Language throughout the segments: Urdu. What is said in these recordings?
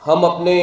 ہم اپنے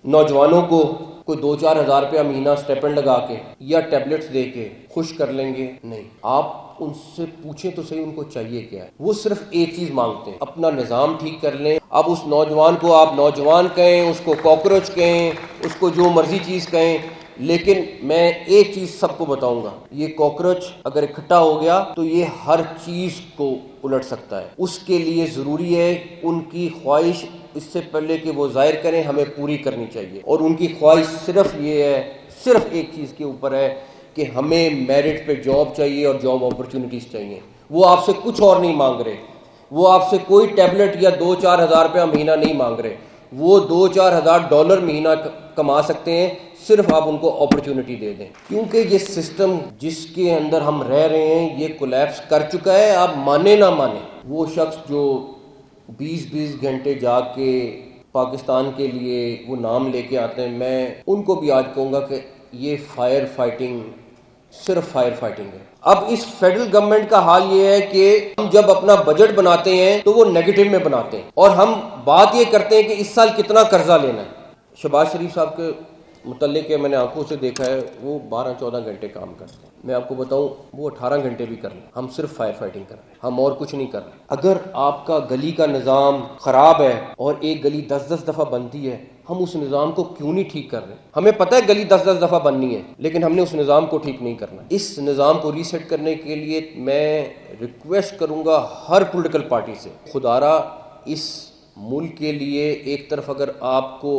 نوجوانوں کو کوئی 2-4 ہزار روپیہ مہینہ اسٹیپنڈ لگا کے یا ٹیبلٹس دے کے خوش کر لیں گے؟ نہیں. آپ ان سے پوچھیں تو صحیح ان کو چاہیے کیا ہے. وہ صرف ایک چیز مانگتے ہیں، اپنا نظام ٹھیک کر لیں. اب اس نوجوان کو آپ نوجوان کہیں، اس کو کاکروچ کہیں، اس کو جو مرضی چیز کہیں، لیکن میں ایک چیز سب کو بتاؤں گا، یہ کاکروچ اگر اکٹھا ہو گیا تو یہ ہر چیز کو الٹ سکتا ہے. اس کے لیے ضروری ہے ان کی خواہش اس سے پہلے کہ وہ ظاہر کریں ہمیں پوری کرنی چاہیے. اور ان کی خواہش صرف یہ ہے، صرف ایک چیز کے اوپر ہے کہ ہمیں میرٹ پہ جاب چاہیے اور جاب اپرچونٹیز چاہیے. وہ آپ سے کچھ اور نہیں مانگ رہے، وہ آپ سے کوئی ٹیبلٹ یا 2-4 ہزار روپیہ مہینہ نہیں مانگ رہے. وہ $2-4 ہزار مہینہ کما سکتے ہیں، صرف آپ ان کو اپرچونٹی دے دیں. کیونکہ یہ سسٹم جس کے اندر ہم رہ رہے ہیں یہ کولیپس کر چکا ہے. آپ مانے نہ مانے، وہ شخص جو 20 گھنٹے جاگ کے پاکستان کے لیے وہ نام لے کے آتے ہیں، میں ان کو بھی آج کہوں گا کہ یہ فائر فائٹنگ صرف فائر فائٹنگ ہے. اب اس فیڈرل گورنمنٹ کا حال یہ ہے کہ ہم جب اپنا بجٹ بناتے ہیں تو وہ نیگیٹو میں بناتے ہیں، اور ہم بات یہ کرتے ہیں کہ اس سال کتنا قرضہ لینا ہے. شہباز شریف صاحب کے متعلق ہے، میں نے آنکھوں سے دیکھا ہے، وہ 12-14 گھنٹے کام کرتے ہیں. میں آپ کو بتاؤں وہ 18 گھنٹے بھی کر لیں. ہم صرف فائر فائٹنگ کر رہے ہیں، ہم اور کچھ نہیں کر رہے. اگر آپ کا گلی کا نظام خراب ہے اور ایک گلی 10 دفعہ بنتی ہے، ہم اس نظام کو کیوں نہیں ٹھیک کر رہے؟ ہمیں پتہ ہے گلی 10 دفعہ بننی ہے، لیکن ہم نے اس نظام کو ٹھیک نہیں کرنا. اس نظام کو ریسیٹ کرنے کے لیے میں ریکویسٹ کروں گا ہر پولیٹیکل پارٹی سے، خدا را اس ملک کے لیے ایک طرف اگر آپ کو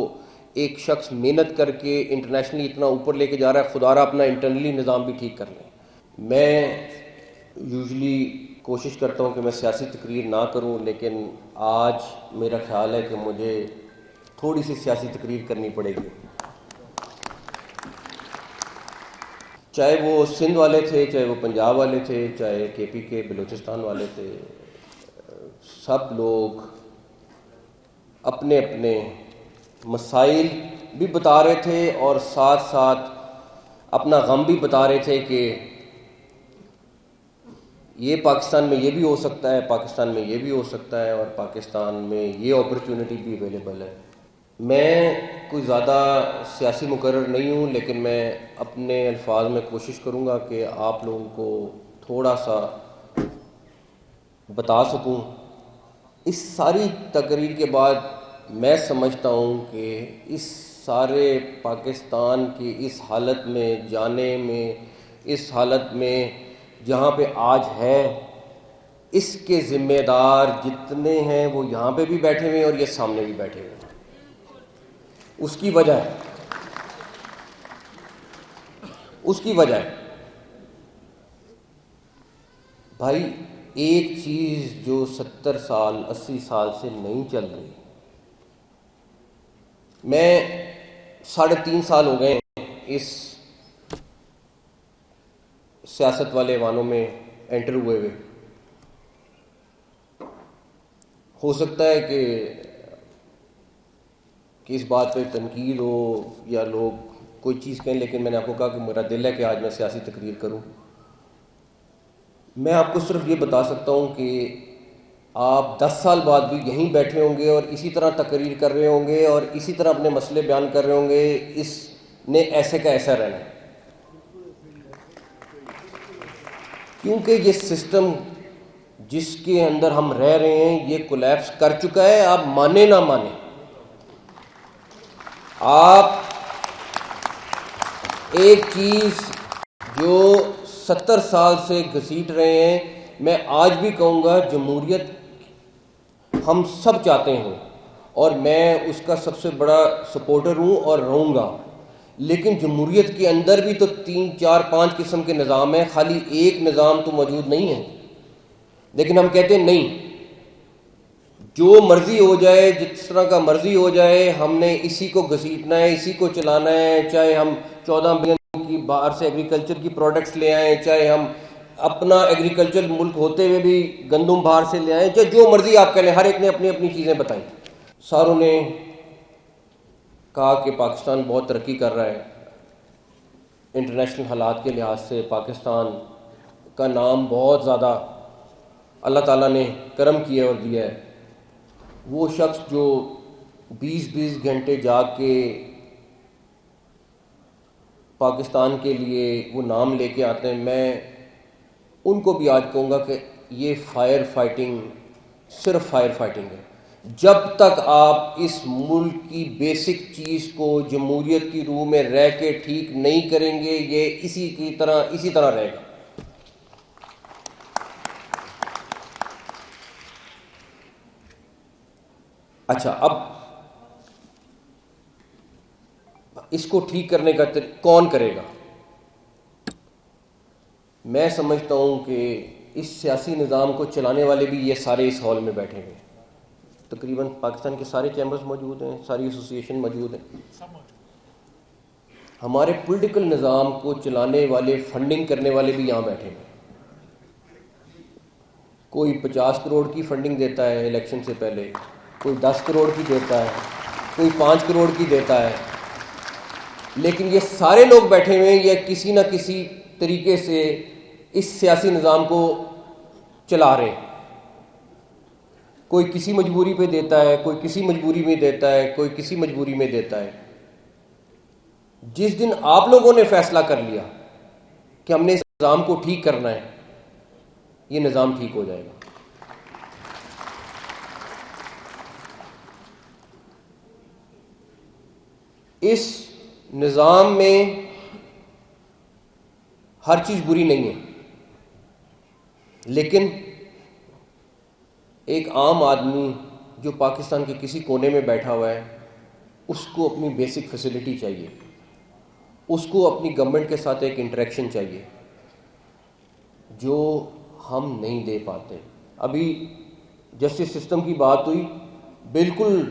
ایک شخص محنت کر کے انٹرنیشنلی اتنا اوپر لے کے جا رہا ہے، خدا را اپنا انٹرنلی نظام بھی ٹھیک کر لیں. میں یوزلی کوشش کرتا ہوں کہ میں سیاسی تقریر نہ کروں، لیکن آج میرا خیال ہے کہ مجھے تھوڑی سی سیاسی تقریر کرنی پڑے گی. چاہے وہ سندھ والے تھے، چاہے وہ پنجاب والے تھے، چاہے کے پی کے بلوچستان والے تھے، سب لوگ اپنے اپنے مسائل بھی بتا رہے تھے اور ساتھ ساتھ اپنا غم بھی بتا رہے تھے کہ یہ پاکستان میں یہ بھی ہو سکتا ہے، پاکستان میں یہ بھی ہو سکتا ہے، اور پاکستان میں یہ اپرچونٹی بھی اویلیبل ہے. میں کوئی زیادہ سیاسی مقرر نہیں ہوں، لیکن میں اپنے الفاظ میں کوشش کروں گا کہ آپ لوگوں کو تھوڑا سا بتا سکوں. اس ساری تقریر کے بعد میں سمجھتا ہوں کہ اس سارے پاکستان کی اس حالت میں جانے میں، اس حالت میں جہاں پہ آج ہے، اس کے ذمہ دار جتنے ہیں وہ یہاں پہ بھی بیٹھے ہوئے ہیں اور یہ سامنے بھی بیٹھے ہوئے ہیں. اس کی وجہ ہے بھائی ایک چیز جو 70 سال 80 سال سے نہیں چل رہی. میں 3.5 سال ہو گئے اس سیاست والے ایوانوں میں انٹر ہوئے. ہو سکتا ہے کہ اس بات پہ تنقید ہو یا لوگ کوئی چیز کہیں، لیکن میں نے آپ کو کہا کہ میرا دل ہے کہ آج میں سیاسی تقریر کروں. میں آپ کو صرف یہ بتا سکتا ہوں کہ آپ 10 سال بعد بھی یہیں بیٹھے ہوں گے اور اسی طرح تقریر کر رہے ہوں گے اور اسی طرح اپنے مسئلے بیان کر رہے ہوں گے. اس نے ایسے کا ایسا رہنا ہے، کیونکہ یہ سسٹم جس کے اندر ہم رہ رہے ہیں یہ کولیپس کر چکا ہے. آپ مانے نہ مانے، آپ ایک چیز جو 70 سال سے گھسیٹ رہے ہیں، میں آج بھی کہوں گا جمہوریت ہم سب چاہتے ہیں اور میں اس کا سب سے بڑا سپورٹر ہوں اور رہوں گا. لیکن جمہوریت کے اندر بھی تو 3 4 5 قسم کے نظام ہیں، خالی ایک نظام تو موجود نہیں ہے. لیکن ہم کہتے ہیں نہیں، جو مرضی ہو جائے، جس طرح کا مرضی ہو جائے، ہم نے اسی کو گھسیٹنا ہے، اسی کو چلانا ہے. چاہے ہم 14 بلین کی باہر سے ایگریکلچر کی پروڈکٹس لے آئیں، چاہے ہم اپنا ایگریکلچر ملک ہوتے ہوئے بھی گندم باہر سے لے آئیں، چاہے جو مرضی آپ کہہ لیں. ہر ایک نے اپنی اپنی چیزیں بتائیں. ساروں نے کہا کہ پاکستان بہت ترقی کر رہا ہے. انٹرنیشنل حالات کے لحاظ سے پاکستان کا نام بہت زیادہ اللہ تعالیٰ نے کرم کیا اور دیا ہے. وہ شخص جو 20 گھنٹے جاگ کے پاکستان کے لیے وہ نام لے کے آتے ہیں، میں ان کو بھی آج کہوں گا کہ یہ فائر فائٹنگ صرف فائر فائٹنگ ہے۔ جب تک آپ اس ملک کی بیسک چیز کو جمہوریت کی روح میں رہ کے ٹھیک نہیں کریں گے، یہ اسی طرح رہے گا۔ اچھا، اب اس کو ٹھیک کرنے کا کون کرے گا؟ میں سمجھتا ہوں کہ اس سیاسی نظام کو چلانے والے بھی یہ سارے اس ہال میں بیٹھے ہوئے ہیں، تقریباً پاکستان کے سارے چیمبرز موجود ہیں، ساری ایسوسیشن موجود ہیں۔ ہمارے پولیٹیکل نظام کو چلانے والے، فنڈنگ کرنے والے بھی یہاں بیٹھے ہیں۔ کوئی 50 کروڑ کی فنڈنگ دیتا ہے الیکشن سے پہلے، کوئی 10 کروڑ کی دیتا ہے، کوئی 5 کروڑ کی دیتا ہے، لیکن یہ سارے لوگ بیٹھے ہوئے ہیں، یہ کسی نہ کسی طریقے سے اس سیاسی نظام کو چلا رہے ہیں۔ کوئی کسی مجبوری پہ دیتا ہے، کوئی کسی مجبوری میں دیتا ہے، کوئی کسی مجبوری میں دیتا ہے۔ جس دن آپ لوگوں نے فیصلہ کر لیا کہ ہم نے اس نظام کو ٹھیک کرنا ہے، یہ نظام ٹھیک ہو جائے گا۔ اس نظام میں ہر چیز بری نہیں ہے، لیکن ایک عام آدمی جو پاکستان کے کسی کونے میں بیٹھا ہوا ہے، اس کو اپنی بیسک فیسلٹی چاہیے، اس کو اپنی گورنمنٹ کے ساتھ ایک انٹریکشن چاہیے، جو ہم نہیں دے پاتے۔ ابھی جسٹس سسٹم کی بات ہوئی، بالکل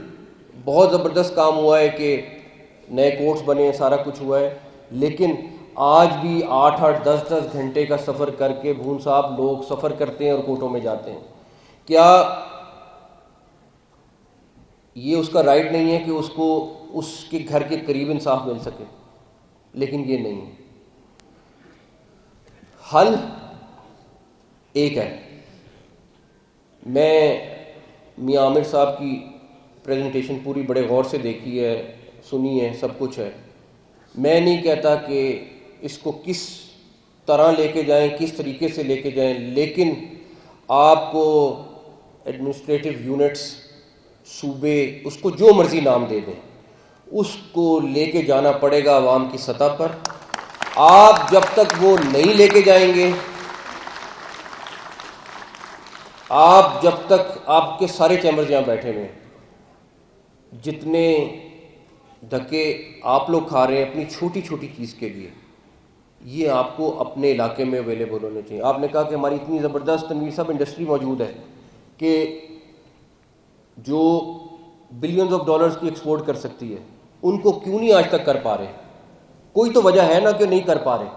بہت زبردست کام ہوا ہے کہ نئے کورٹس بنے ہیں، سارا کچھ ہوا ہے، لیکن آج بھی 8 10 گھنٹے کا سفر کر کے بھون صاحب لوگ سفر کرتے ہیں اور کورٹوں میں جاتے ہیں۔ کیا یہ اس کا رائٹ نہیں ہے کہ اس کو اس کے گھر کے قریب انصاف مل سکے؟ لیکن یہ نہیں ہے۔ حل ایک ہے۔ میں میاں عامر صاحب کی پریزنٹیشن پوری بڑے غور سے دیکھی ہے، سنی ہے، سب کچھ ہے۔ میں نہیں کہتا کہ اس کو کس طرح لے کے جائیں، کس طریقے سے لے کے جائیں، لیکن آپ کو ایڈمنسٹریٹو یونٹس، صوبے، اس کو جو مرضی نام دے دیں، اس کو لے کے جانا پڑے گا عوام کی سطح پر۔ آپ جب تک وہ نہیں لے کے جائیں گے، آپ جب تک، آپ کے سارے چیمبرز یہاں بیٹھے ہوئے ہیں، جتنے دھکے آپ لوگ کھا رہے ہیں اپنی چھوٹی چھوٹی چیز کے لیے، یہ آپ کو اپنے علاقے میں اویلیبل ہونے چاہیے۔ آپ نے کہا کہ ہماری اتنی زبردست تنویر صاحب انڈسٹری موجود ہے کہ جو بلینز آف ڈالرز کی ایکسپورٹ کر سکتی ہے، ان کو کیوں نہیں آج تک کر پا رہے؟ کوئی تو وجہ ہے نا کہ نہیں کر پا رہے۔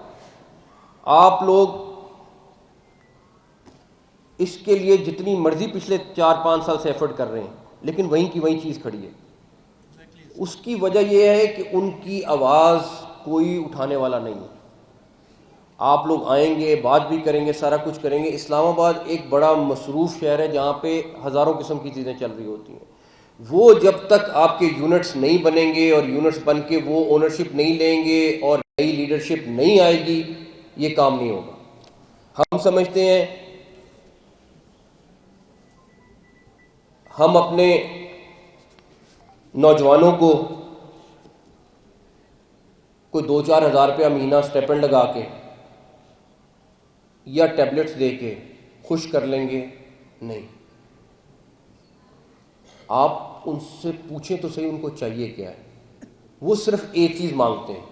آپ لوگ اس کے لیے جتنی مرضی پچھلے 4 5 سال سے ایفرٹ کر رہے ہیں، لیکن وہیں کی وہیں چیز کھڑی ہے۔ اس کی وجہ یہ ہے کہ ان کی آواز کوئی اٹھانے والا نہیں ہے۔ آپ لوگ آئیں گے، بات بھی کریں گے، سارا کچھ کریں گے۔ اسلام آباد ایک بڑا مصروف شہر ہے جہاں پہ ہزاروں قسم کی چیزیں چل رہی ہوتی ہیں۔ وہ جب تک آپ کے یونٹس نہیں بنیں گے اور یونٹس بن کے وہ اونرشپ نہیں لیں گے اور نئی لیڈرشپ نہیں آئے گی، یہ کام نہیں ہوگا۔ ہم سمجھتے ہیں ہم اپنے نوجوانوں کو کوئی 2 4 ہزار روپیہ مہینہ اسٹیپنڈ لگا کے یا ٹیبلٹس دے کے خوش کر لیں گے؟ نہیں۔ آپ ان سے پوچھیں تو صحیح ان کو چاہیے کیا ہے۔ وہ صرف ایک چیز مانگتے ہیں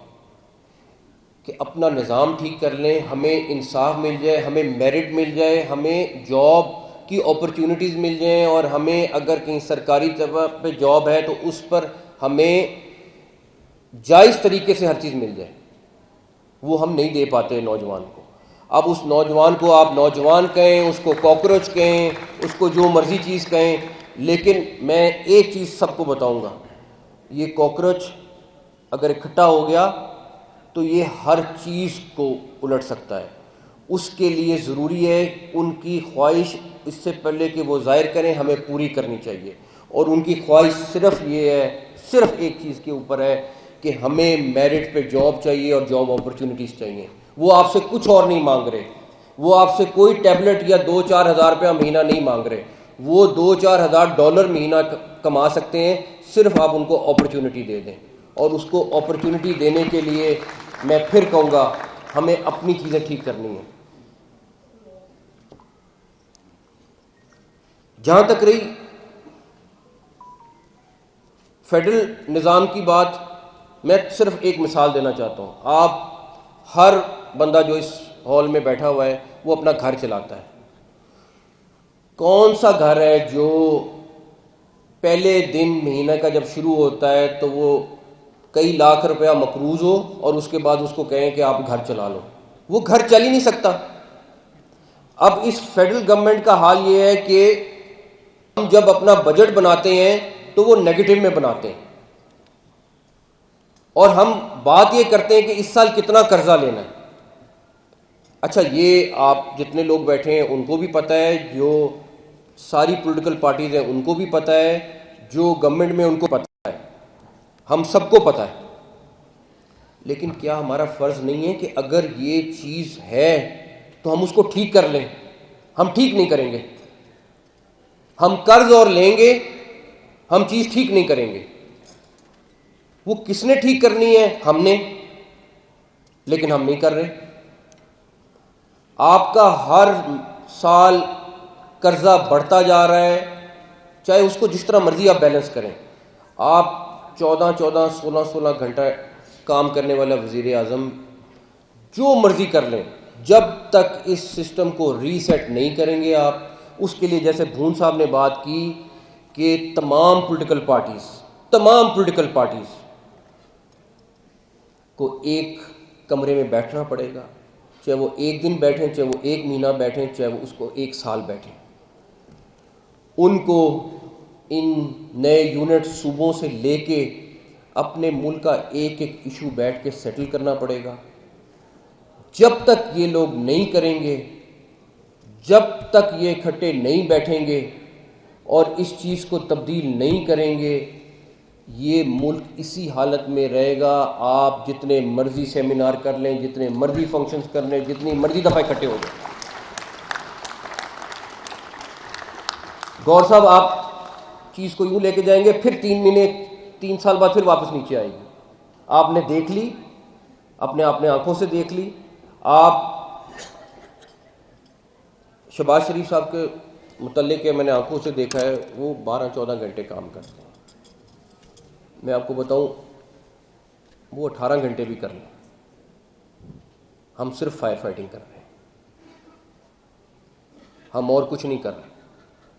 کہ اپنا نظام ٹھیک کر لیں، ہمیں انصاف مل جائے، ہمیں میرٹ مل جائے، ہمیں جاب کی اپرچونٹیز مل جائیں، اور ہمیں اگر کہیں سرکاری طبع پہ جاب ہے تو اس پر ہمیں جائز طریقے سے ہر چیز مل جائے۔ وہ ہم نہیں دے پاتے نوجوان کو۔ اب اس نوجوان کو آپ نوجوان کہیں، اس کو کاکروچ کہیں، اس کو جو مرضی چیز کہیں، لیکن میں ایک چیز سب کو بتاؤں گا، یہ کاکروچ اگر اکٹھا ہو گیا تو یہ ہر چیز کو الٹ سکتا ہے۔ اس کے لیے ضروری ہے ان کی خواہش اس سے پہلے کہ وہ ظاہر کریں، ہمیں پوری کرنی چاہیے۔ اور ان کی خواہش صرف یہ ہے، صرف ایک چیز کے اوپر ہے کہ ہمیں میرٹ پہ جاب چاہیے اور جاب اپرچونٹیز چاہیے. وہ آپ سے کچھ اور نہیں مانگ رہے، وہ آپ سے کوئی ٹیبلٹ یا 2-4 ہزار روپیہ مہینہ نہیں مانگ رہے، وہ 2-4 ہزار ڈالر مہینہ کما سکتے ہیں، صرف آپ ان کو اپرچونٹی دے دیں. اور اس کو اپرچونٹی دینے کے لیے میں پھر کہوں گا ہمیں اپنی چیزیں ٹھیک کرنی ہیں. جہاں تک رہی فیڈرل نظام کی بات، میں صرف ایک مثال دینا چاہتا ہوں. آپ ہر بندہ جو اس ہال میں بیٹھا ہوا ہے وہ اپنا گھر چلاتا ہے. کون سا گھر ہے جو پہلے دن مہینہ کا جب شروع ہوتا ہے تو وہ کئی لاکھ روپیہ مقروض ہو اور اس کے بعد اس کو کہیں کہ آپ گھر چلا لو؟ وہ گھر چل ہی نہیں سکتا. اب اس فیڈرل گورنمنٹ کا حال یہ ہے کہ ہم جب اپنا بجٹ بناتے ہیں تو وہ نیگیٹو میں بناتے ہیں، اور ہم بات یہ کرتے ہیں کہ اس سال کتنا قرضہ لینا ہے. اچھا، یہ آپ جتنے لوگ بیٹھے ہیں ان کو بھی پتہ ہے، جو ساری پولیٹیکل پارٹیز ہیں ان کو بھی پتہ ہے، جو گورنمنٹ میں ان کو پتہ ہے، ہم سب کو پتہ ہے. لیکن کیا ہمارا فرض نہیں ہے کہ اگر یہ چیز ہے تو ہم اس کو ٹھیک کر لیں؟ ہم ٹھیک نہیں کریں گے، ہم قرض اور لیں گے، ہم چیز ٹھیک نہیں کریں گے. وہ کس نے ٹھیک کرنی ہے؟ ہم نے، لیکن ہم نہیں کر رہے. آپ کا ہر سال قرضہ بڑھتا جا رہا ہے، چاہے اس کو جس طرح مرضی آپ بیلنس کریں. آپ 14 16 گھنٹہ کام کرنے والا وزیر اعظم جو مرضی کر لیں، جب تک اس سسٹم کو ری سیٹ نہیں کریں گے آپ، اس کے لیے جیسے بھون صاحب نے بات کی کہ تمام پولیٹیکل پارٹیز کو ایک کمرے میں بیٹھنا پڑے گا، چاہے وہ ایک دن بیٹھیں، چاہے وہ ایک مہینہ بیٹھیں، چاہے وہ اس کو ایک سال بیٹھیں. ان کو ان نئے یونٹ صوبوں سے لے کے اپنے ملک کا ایک ایک ایشو بیٹھ کے سیٹل کرنا پڑے گا. جب تک یہ لوگ نہیں کریں گے، جب تک یہ اکٹھے نہیں بیٹھیں گے اور اس چیز کو تبدیل نہیں کریں گے، یہ ملک اسی حالت میں رہے گا. آپ جتنے مرضی سیمینار کر لیں، جتنے مرضی فنکشنز کر لیں، جتنی مرضی دفعہ اکٹھے ہو جائیں. گور صاحب آپ چیز کو یوں لے کے جائیں گے، پھر 3 سال بعد پھر واپس نیچے آئے گی. آپ نے دیکھ لی، اپنے آنکھوں سے دیکھ لی. آپ شہباز شریف صاحب کے متعلق ہے، میں نے آنکھوں سے دیکھا ہے، وہ 12-14 گھنٹے کام کرتے ہیں. میں آپ کو بتاؤں وہ 18 گھنٹے بھی کر لیں، ہم صرف فائر فائٹنگ کر رہے ہیں، ہم اور کچھ نہیں کر رہے.